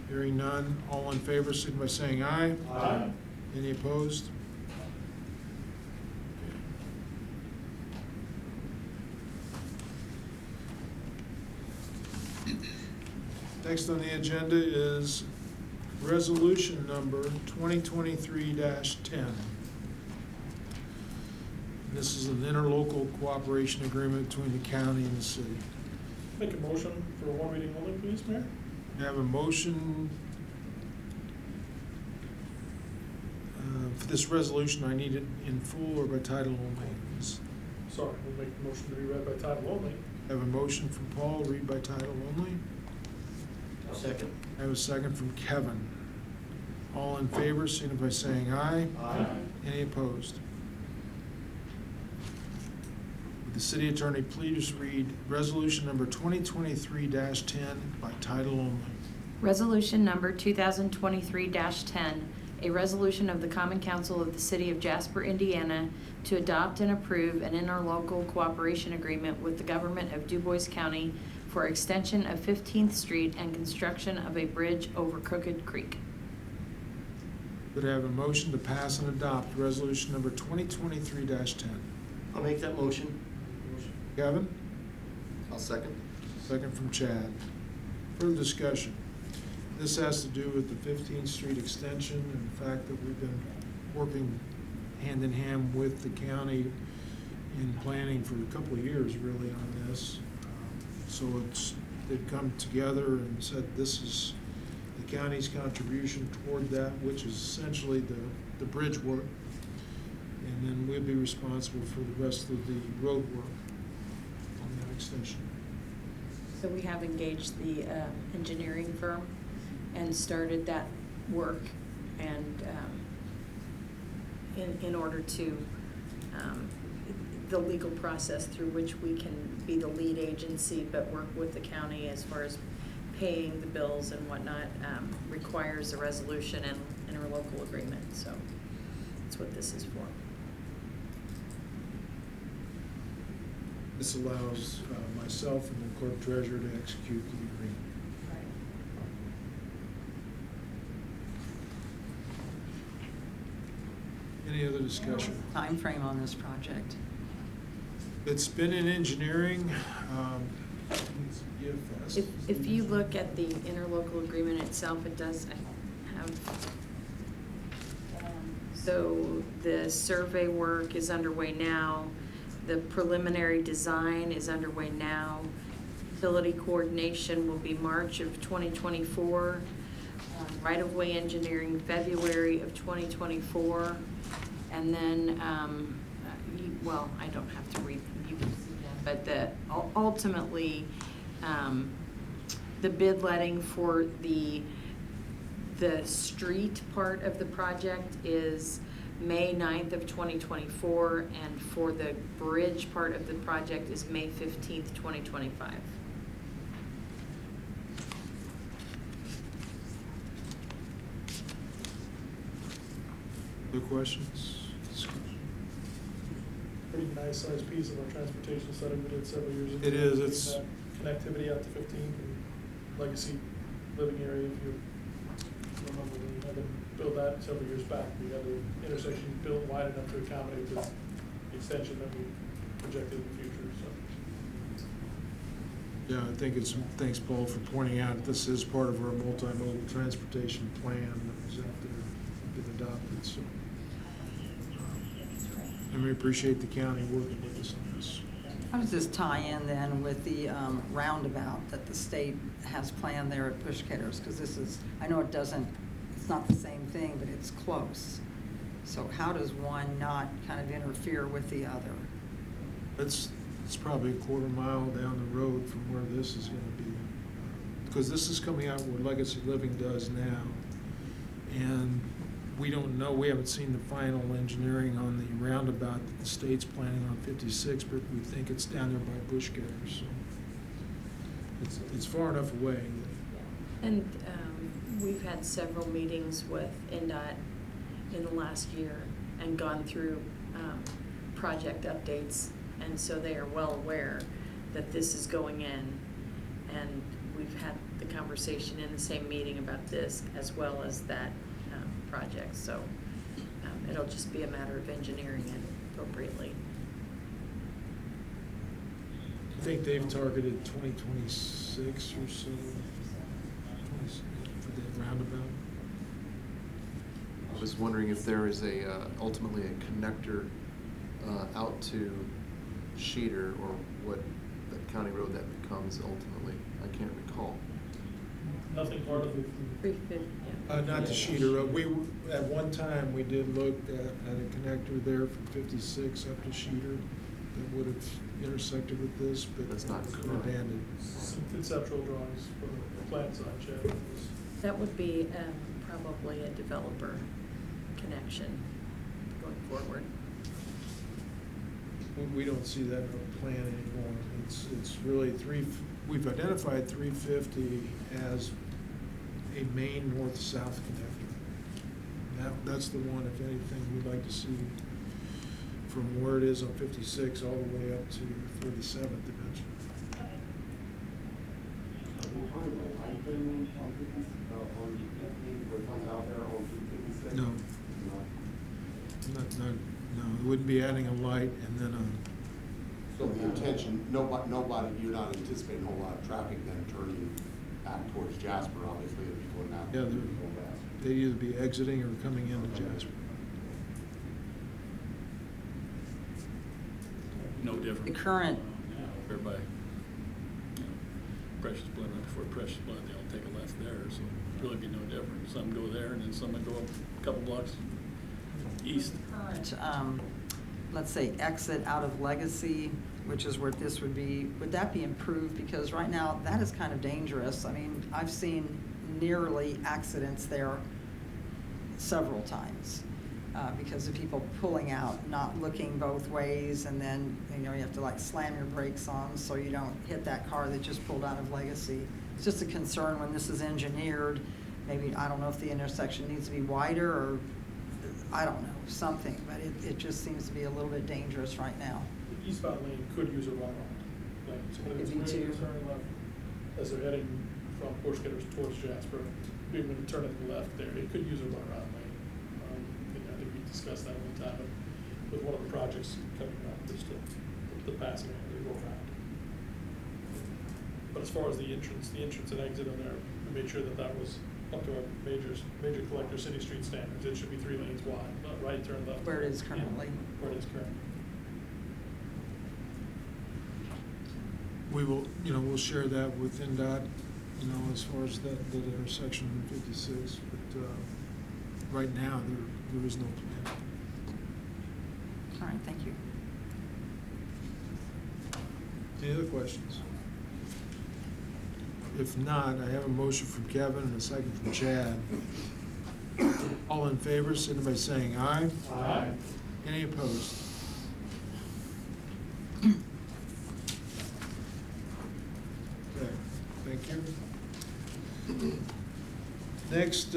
Hearing none. All in favor, signify by saying aye. Aye. Any opposed? Next on the agenda is resolution number 2023-10. This is an interlocal cooperation agreement between the county and the city. Make a motion for one reading only, please, Mayor? I have a motion for this resolution. I need it in full or by title only. Sorry, we'll make the motion to be read by title only. I have a motion from Paul, read by title only. Second. I have a second from Kevin. All in favor, signify by saying aye. Aye. Any opposed? Would the city attorney please read resolution number 2023-10 by title only? Resolution number 2023-10, a resolution of the Common Council of the City of Jasper, Indiana, to adopt and approve an interlocal cooperation agreement with the government of DuBois County for extension of 15th Street and construction of a bridge over Crooked Creek. Could I have a motion to pass and adopt resolution number 2023-10? I'll make that motion. Kevin? I'll second. Second from Chad. Further discussion. This has to do with the 15th Street extension and the fact that we've been working hand in hand with the county in planning for a couple of years really on this. So they've come together and said this is the county's contribution toward that, which is essentially the bridge work. And then we'll be responsible for the rest of the road work on that extension. So we have engaged the engineering firm and started that work, and in order to the legal process through which we can be the lead agency but work with the county as far as paying the bills and whatnot, requires a resolution and interlocal agreement. So that's what this is for. This allows myself and the clerk treasurer to execute the agreement. Any other discussion? Time frame on this project? It's been in engineering. If you look at the interlocal agreement itself, it does have, so the survey work is underway now. The preliminary design is underway now. Utility coordination will be March of 2024. Right-of-way engineering, February of 2024. And then, well, I don't have to read, you can see that, but ultimately, the bid letting for the street part of the project is May 9th of 2024, and for the bridge part of the project is May 15th, 2025. Other questions? Pretty nice sized piece of our transportation study we did several years ago. It is, it's- That connectivity out to 15th and Legacy living area, if you remember, when we had to build that several years back. We had the intersection built wide enough to accommodate the extension that we projected in the future, so. Yeah, I think thanks Paul for pointing out, this is part of our multimodal transportation plan that was out there, been adopted, so. And we appreciate the county working with us on this. How does this tie in then with the roundabout that the state has planned there at Bushkers? Because this is, I know it's not the same thing, but it's close. So how does one not kind of interfere with the other? It's probably a quarter mile down the road from where this is gonna be. Because this is coming out where Legacy Living does now. And we don't know, we haven't seen the final engineering on the roundabout that the state's planning on 56, but we think it's down there by Bushkers, so. It's far enough away. And we've had several meetings with NDOT in the last year and gone through project updates. And so they are well aware that this is going in. And we've had the conversation in the same meeting about this as well as that project. So it'll just be a matter of engineering it appropriately. I think they've targeted 2026 or so for the roundabout. I was wondering if there is ultimately a connector out to Sheeter, or what the county road that becomes ultimately. I can't recall. Nothing part of it. 350, yeah. Not the Sheeter Road. At one time, we did look at a connector there from 56 up to Sheeter that would have intersected with this, but That's not been correct. abandoned. Some conceptual drawings for the plant side, Chad. That would be probably a developer connection going forward. We don't see that in our plan anymore. It's really we've identified 350 as a main north-south connector. That's the one, if anything, we'd like to see from where it is on 56 all the way up to 47th dimension. No. No, it wouldn't be adding a light and then So the intention, nobody, you're not anticipating a whole lot of traffic then turning back towards Jasper, obviously, if you're going that way. Yeah, they'd either be exiting or coming into Jasper. No different. The current, Everybody, Precious Blood, right before Precious Blood, they all take a left there, so it'd really be no different. Some go there and then some would go up a couple blocks east. current, let's say, exit out of Legacy, which is where this would be, would that be improved? Because right now, that is kind of dangerous. I mean, I've seen nearly accidents there several times because of people pulling out, not looking both ways, and then, you have to like slam your brakes on so you don't hit that car that just pulled out of Legacy. It's just a concern when this is engineered. Maybe, I don't know if the intersection needs to be wider or, I don't know, something, but it just seems to be a little bit dangerous right now. The eastbound lane could use a runoff lane. Somebody that's Could be really too. turning left as they're heading from Bushkers towards Jasper, being when you turn to the left there, it could use a runaround lane. I think we discussed that one time with one of the projects coming up, just the passing lane to go around. But as far as the entrance and exit on there, we made sure that was up to our major collector city street standards. It should be 3 lanes wide, right turn left. Where it is currently. Where it is currently. We will, we'll share that with NDOT, as far as that intersection in 56, but right now, there is no plan. All right, thank you. Any other questions? If not, I have a motion from Kevin and a second from Chad. All in favor, signify by saying aye. Aye. Any opposed? Okay, thank you. Next,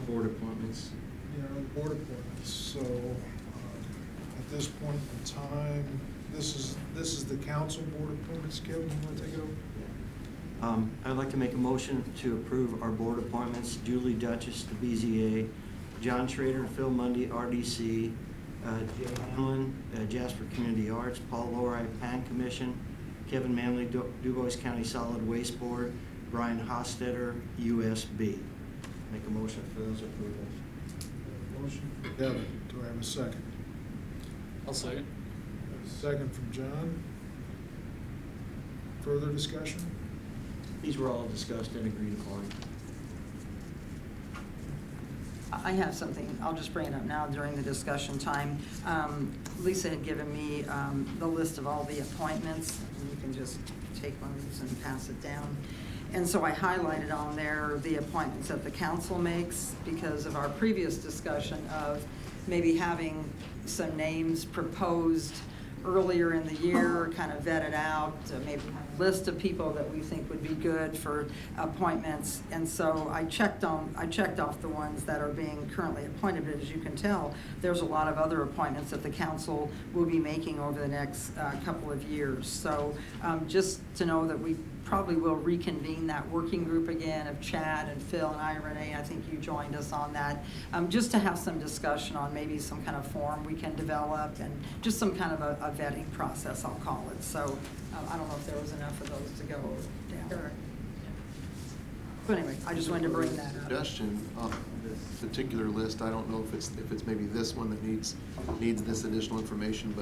Board appointments. board appointments. So, at this point in time, this is the council board appointments. Kevin, you want to take it over? I'd like to make a motion to approve our board appointments. Julie Duchess to BZA, John Schrader, Phil Mundy, RDC, Jay Hamlin, Jasper Community Arts, Paul Lori, Pan Commission, Kevin Manley, DuBois County Solid Waste Board, Brian Hostetter, USB. Make a motion for those approvals. Motion from Kevin. Do I have a second? I'll second. Second from John. Further discussion? These were all discussed and agreed upon. I have something, I'll just bring it up now during the discussion time. Lisa had given me the list of all the appointments, and you can just take one of these and pass it down. And so I highlighted on there the appointments that the council makes because of our previous discussion of maybe having some names proposed earlier in the year, kind of vetted out, maybe have a list of people that we think would be good for appointments. And so I checked off the ones that are being currently appointed, but as you can tell, there's a lot of other appointments that the council will be making over the next couple of years. So just to know that we probably will reconvene that working group again of Chad and Phil and I, Renee, I think you joined us on that, just to have some discussion on maybe some kind of form we can develop and just some kind of a vetting process, I'll call it. So I don't know if there was enough of those to go down. But anyway, I just wanted to bring that up. Suggestion on this particular list, I don't know if it's maybe this one that needs this additional information,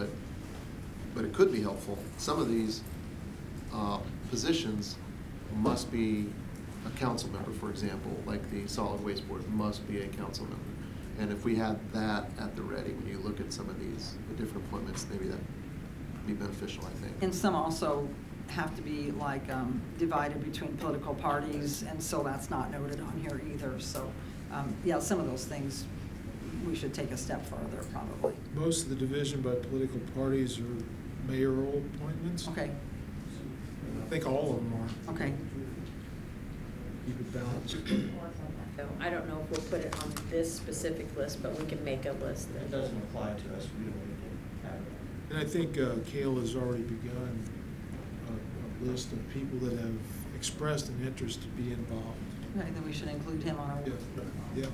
but it could be helpful. Some of these positions must be a council member, for example, like the solid waste board must be a council member. And if we had that at the ready, when you look at some of these different appointments, maybe that would be beneficial, I think. And some also have to be like divided between political parties, and so that's not noted on here either. So yeah, some of those things we should take a step further probably. Most of the division by political parties are mayoral appointments. Okay. I think all of them are. Okay. Keep it balanced. So I don't know if we'll put it on this specific list, but we can make a list. It doesn't apply to us, we don't need to have it. And I think Kale has already begun a list of people that have expressed an interest to be involved. Okay, then we should include him on our. Yeah.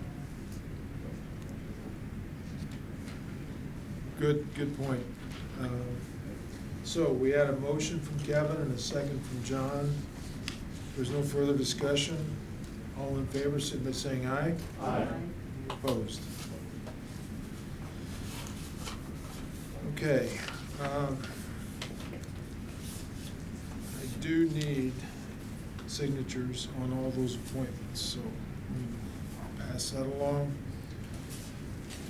Good point. So we had a motion from Kevin and a second from John. There's no further discussion. All in favor, signify by saying aye. Aye. Opposed? Okay. I do need signatures on all those appointments, so I'll pass that along.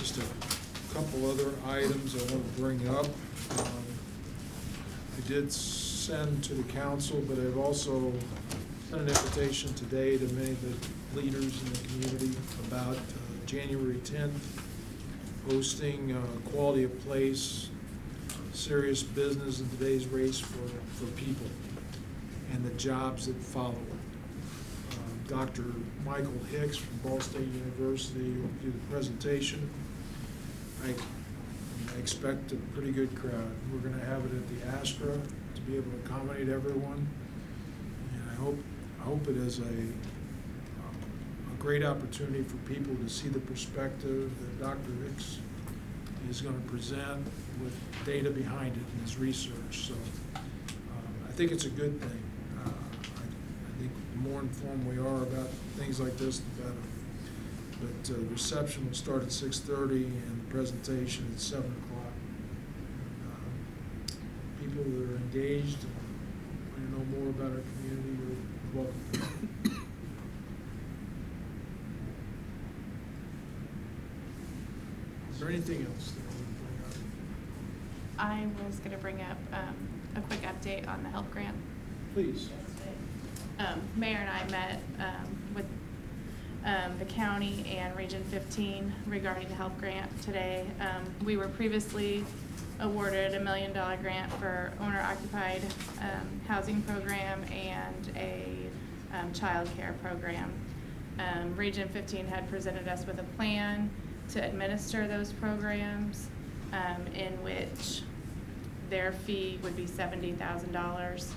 Just a couple other items I want to bring up. I did send to the council, but I've also sent an invitation today to many of the leaders in the community about January 10th, hosting quality of place, serious business in today's race for people and the jobs that follow. Dr. Michael Hicks from Ball State University will do the presentation. I expect a pretty good crowd. We're going to have it at the Astra to be able to accommodate everyone. And I hope it is a great opportunity for people to see the perspective that Dr. Hicks is going to present with data behind it in his research. So I think it's a good thing. I think the more informed we are about things like this, the better. But the reception will start at 6:30 and the presentation at 7 o'clock. People that are engaged and want to know more about our community are welcome. Is there anything else that we can bring up? I was going to bring up a quick update on the health grant. Please. Mayor and I met with the county and Region 15 regarding the health grant today. We were previously awarded a $1 million grant for owner-occupied housing program and a child care program. Region 15 had presented us with a plan to administer those programs, in which their fee would be $70,000.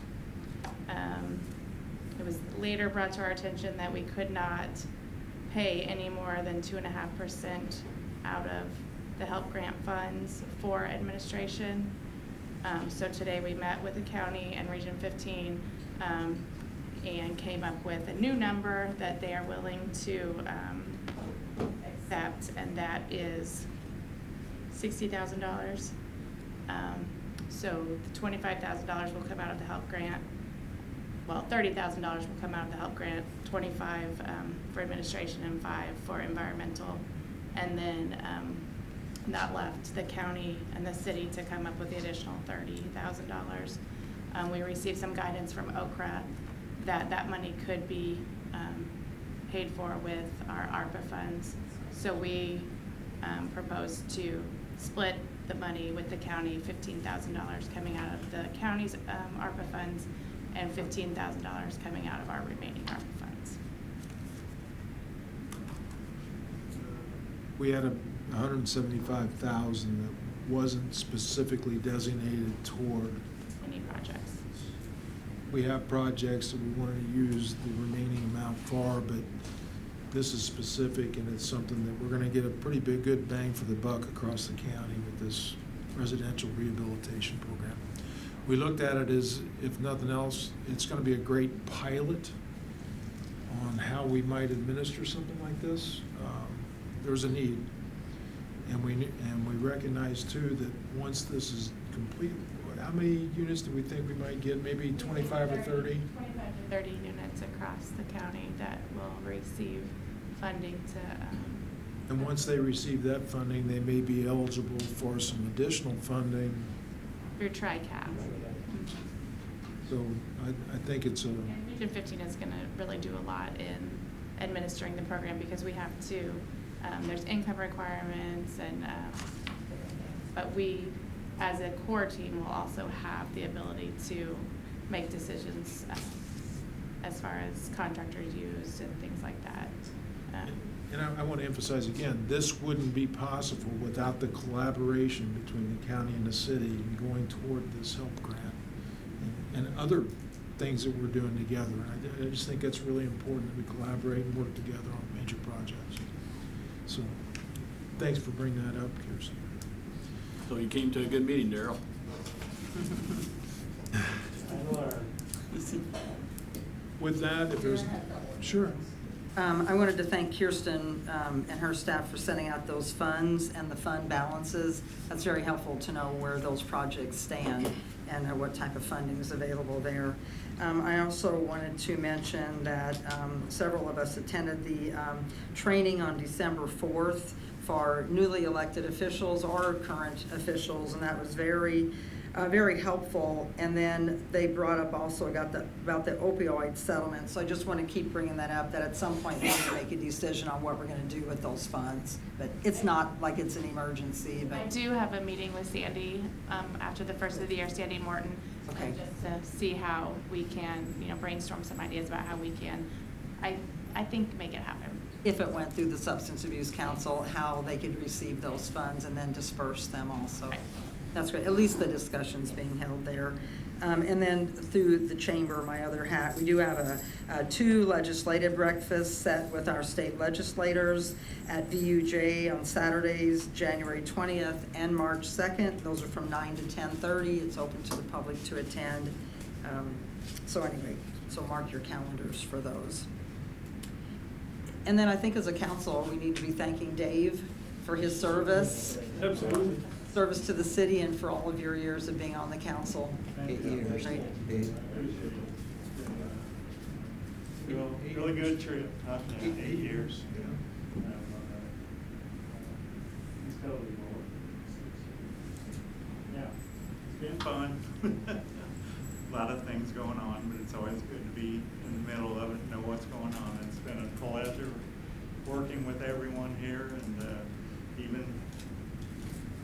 It was later brought to our attention that we could not pay any more than 2.5% out of the HELP grant funds for administration. So today we met with the county and Region 15 and came up with a new number that they are willing to accept, and that is $60,000. So the $25,000 will come out of the HELP grant. Well, $30,000 will come out of the HELP grant, 25 for administration and 5 for environmental. And then that left the county and the city to come up with the additional $30,000. We received some guidance from Okra that that money could be paid for with our ARPA funds. So we proposed to split the money with the county, $15,000 coming out of the county's ARPA funds and $15,000 coming out of our remaining ARPA funds. We had $175,000 that wasn't specifically designated toward. Any projects? We have projects that we wanted to use the remaining amount for, but this is specific, and it's something that we're gonna get a pretty good bang for the buck across the county with this residential rehabilitation program. We looked at it as, if nothing else, it's gonna be a great pilot on how we might administer something like this. There's a need, and we recognize too that once this is complete, how many units do we think we might get? Maybe 25 or 30? 25 to 30 units across the county that will receive funding to. And once they receive that funding, they may be eligible for some additional funding. Your TRICAP. So I think it's a. And Region 15 is going to really do a lot in administering the program because we have to. There's income requirements, and but we, as a core team, will also have the ability to make decisions as far as contractors used and things like that. And I want to emphasize again, this wouldn't be possible without the collaboration between the county and the city in going toward this HELP grant and other things that we're doing together. And I just think it's really important that we collaborate and work together on major projects. So, thanks for bringing that up, Kirsten. So you came to a good meeting, Daryl. With that, if there's, sure. I wanted to thank Kirsten and her staff for setting out those funds and the fund balances. That's very helpful to know where those projects stand and what type of funding is available there. I also wanted to mention that several of us attended the training on December 4th for newly elected officials or current officials, and that was very helpful. And then they brought up also about the opioid settlement. So I just want to keep bringing that up, that at some point we need to make a decision on what we're going to do with those funds. But it's not like it's an emergency. But I do have a meeting with Sandy after the first of the year, Sandy Morton, okay, just to see how we can, brainstorm some ideas about how we can, I think, make it happen. If it went through the Substance Abuse Council, how they could receive those funds and then disperse them also. Right. That's great. At least the discussion's being held there. And then through the chamber, my other hat, we do have a 2 legislative breakfasts set with our state legislators at VUJ on Saturdays, January 20th and March 2nd. Those are from 9 to 10:30. It's open to the public to attend. So anyway, so mark your calendars for those. And then I think as a council, we need to be thanking Dave for his service. Absolutely. Service to the city and for all of your years of being on the council. 8 years. Right. Really good trip, 8 years. Yeah, it's been fun. A lot of things going on, but it's always good to be in the middle of it and know what's going on. It's been a pleasure working with everyone here, and even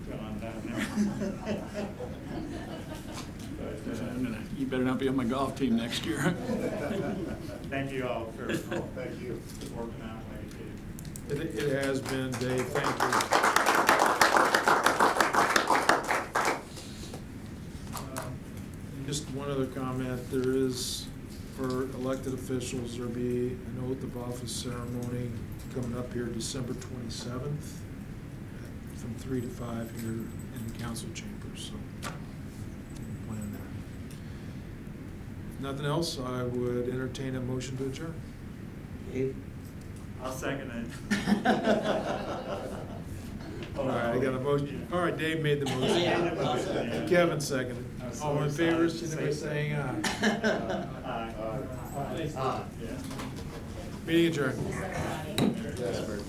John down there. But, you better not be on my golf team next year. thank you all for Thank you. working out like you did. It has been, Dave. Thank you. Just one other comment. There is, for elected officials, there'll be an oath of office ceremony coming up here December 27th from 3 to 5 here in the council chambers. So, plan that. If nothing else, I would entertain a motion to adjourn. Dave? I'll second it. All right, I got a motion. All right, Dave made the motion. Kevin seconded. All in favor, signify by saying aye. Aye. Meeting adjourned. Jasper.